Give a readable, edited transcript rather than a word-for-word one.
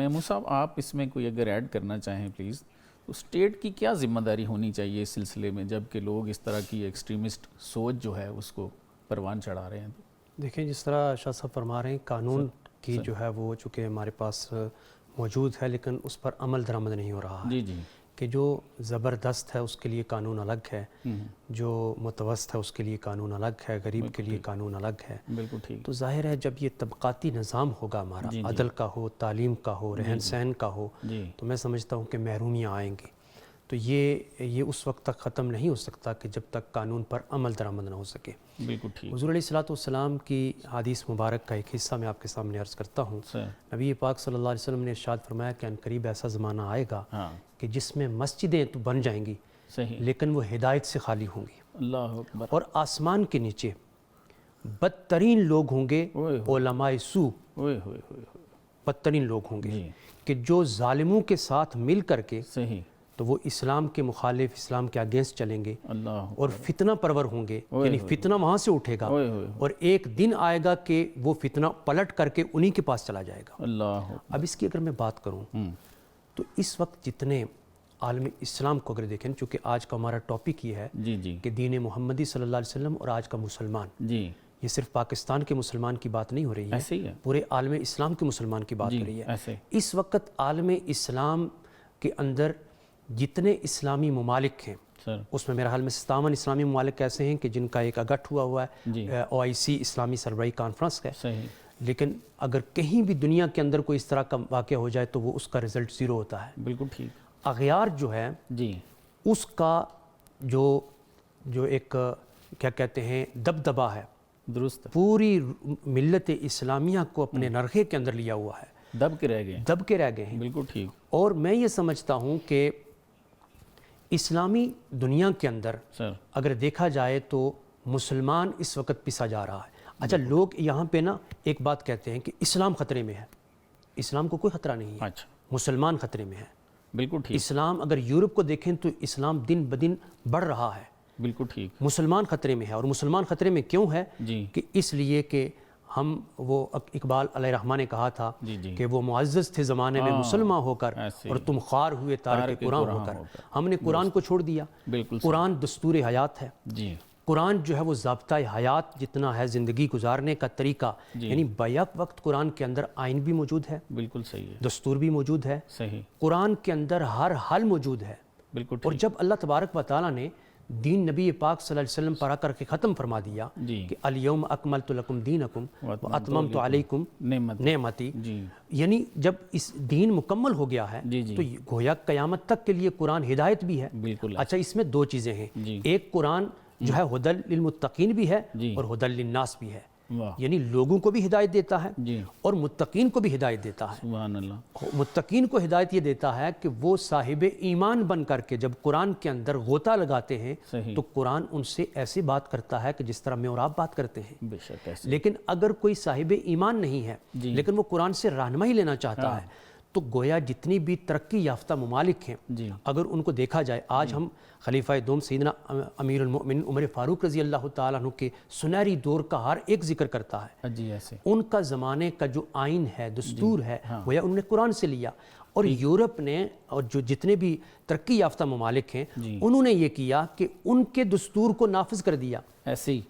محمود صاحب آپ اس میں کوئی اگر ایڈ کرنا چاہیں پلیز، تو اسٹیٹ کی کیا ذمہ داری ہونی چاہیے اس سلسلے میں جب کہ لوگ اس طرح کی ایکسٹریمسٹ سوچ جو ہے اس کو پروان چڑھا رہے ہیں؟ دیکھیں جس طرح شاہ صاحب فرما رہے ہیں قانون کی جو ہے وہ چونکہ ہمارے پاس موجود ہے لیکن اس پر عمل درآمد نہیں ہو رہا ہے جی جی کہ جو زبردست ہے اس کے لیے قانون الگ ہے، جو متوسط ہے اس کے لیے قانون الگ ہے، غریب کے لیے قانون الگ ہے۔ بالکل ٹھیک۔ تو ظاہر ہے جب یہ طبقاتی نظام ہوگا ہمارا، عدل کا ہو، تعلیم کا ہو، رہن سہن کا ہو، تو میں سمجھتا ہوں کہ محرومیاں آئیں گی۔ تو یہ اس وقت تک ختم نہیں ہو سکتا کہ جب تک قانون پر عمل درآمد نہ ہو سکے۔ بالکل ٹھیک۔ حضور علیہ السلام کی حدیث مبارک کا ایک حصہ میں آپ کے سامنے عرض کرتا ہوں۔ نبی پاک صلی اللہ علیہ وسلم نے ارشاد فرمایا کہ عنقریب ایسا زمانہ آئے گا کہ جس میں مسجدیں تو بن جائیں گی لیکن وہ ہدایت سے خالی ہوں گی، اللہ اکبر، اور آسمان کے نیچے بدترین لوگ ہوں گے علماء سو، بدترین لوگ ہوں گے کہ جو ظالموں کے ساتھ مل کر کے تو وہ اسلام کے مخالف، اسلام کے اگینسٹ چلیں گے اور فتنہ پرور ہوں گے، یعنی فتنہ وہاں سے اٹھے گا اور ایک دن آئے گا کہ وہ فتنہ پلٹ کر کے انہی کے پاس چلا جائے گا۔ اب اس کی اگر میں بات کروں تو اس وقت جتنے عالم اسلام کو اگر دیکھیں، چونکہ آج کا ہمارا ٹاپک یہ ہے کہ دین محمدی صلی اللہ علیہ وسلم اور آج کا مسلمان، یہ صرف پاکستان کے مسلمان کی بات نہیں ہو رہی ہے، پورے عالم اسلام کے مسلمان کی بات ہو رہی ہے۔ اس وقت عالم اسلام کے اندر جتنے اسلامی ممالک ہیں اس میں میرا حال میں 57 اسلامی ممالک ایسے ہیں کہ جن کا ایک اگٹ ہوا ہے OIC اسلامی سربراہی کانفرنس ہے، لیکن اگر کہیں بھی دنیا کے اندر کوئی اس طرح کا واقعہ ہو جائے تو وہ اس کا رزلٹ زیرو ہوتا ہے۔ بالکل ٹھیک۔ اغیار جو ہے اس کا جو ایک کیا کہتے ہیں دبدبہ ہے، درست، پوری ملت اسلامیہ کو اپنے نرخے کے اندر لیا ہوا ہے، دب کے رہ گئے ہیں۔ بالکل ٹھیک۔ اور میں یہ سمجھتا ہوں کہ اسلامی دنیا کے اندر اگر دیکھا جائے تو مسلمان اس وقت پسا جا رہا ہے۔ اچھا، لوگ یہاں پہ نا ایک بات کہتے ہیں کہ اسلام خطرے میں ہے۔ اسلام کو کوئی خطرہ نہیں ہے، مسلمان خطرے میں ہے۔ بالکل ٹھیک۔ اسلام اگر یورپ کو دیکھیں تو اسلام دن بدن بڑھ رہا ہے۔ بالکل ٹھیک۔ مسلمان خطرے میں ہے، اور مسلمان خطرے میں کیوں ہے کہ اس لیے کہ ہم، وہ اقبال علیہ رحمہ نے کہا تھا کہ وہ معزز تھے زمانے میں مسلمان ہو کر اور تم خوار ہوئے تارک قرآن ہو کر۔ ہم نے قرآن کو چھوڑ دیا۔ قرآن دستور حیات ہے، قرآن جو ہے وہ ضابطہ حیات جتنا ہے زندگی گزارنے کا طریقہ، یعنی بیک وقت قرآن کے اندر آئین بھی موجود ہے، بالکل صحیح ہے، دستور بھی موجود ہے، قرآن کے اندر ہر حل موجود ہے۔ اور جب اللہ تبارک و تعالیٰ نے دین نبی پاک صلی اللہ علیہ وسلم پر آ کر کے ختم فرما دیا کہ الیوم اکملت لکم دینکم واتممت علیکم نعمتی، یعنی جب اس دین مکمل ہو گیا ہے تو گویا قیامت تک کے لیے قرآن ہدایت بھی ہے۔ اچھا، اس میں دو چیزیں ہیں، ایک قرآن جو ہے ہدی للمتقین بھی ہے اور ہدی للناس بھی ہے، یعنی لوگوں کو بھی ہدایت دیتا ہے اور متقین کو بھی ہدایت دیتا ہے۔ سبحان اللہ۔ متقین کو ہدایت یہ دیتا ہے کہ وہ صاحب ایمان بن کر کے جب قرآن کے اندر غوطہ لگاتے ہیں تو قرآن ان سے ایسے بات کرتا ہے کہ جس طرح میں اور آپ بات کرتے ہیں۔ بے شک ایسے۔ لیکن اگر کوئی صاحب ایمان نہیں ہے لیکن وہ قرآن سے رہنمائی لینا چاہتا ہے تو گویا جتنی بھی ترقی یافتہ ممالک ہیں اگر ان کو دیکھا جائے، آج ہم خلیفہ دوم سیدنا امیر المؤمنین عمر فاروق رضی اللہ تعالیٰ عنہ کے سنہری دور کا ہر ایک ذکر کرتا ہے۔ ان کا زمانے کا جو آئین ہے، دستور ہے، گویا انہوں نے قرآن سے لیا، اور یورپ نے اور جو جتنے بھی ترقی یافتہ ممالک ہیں انہوں نے یہ کیا کہ ان کے دستور کو نافذ کر دیا۔ ایسے ہی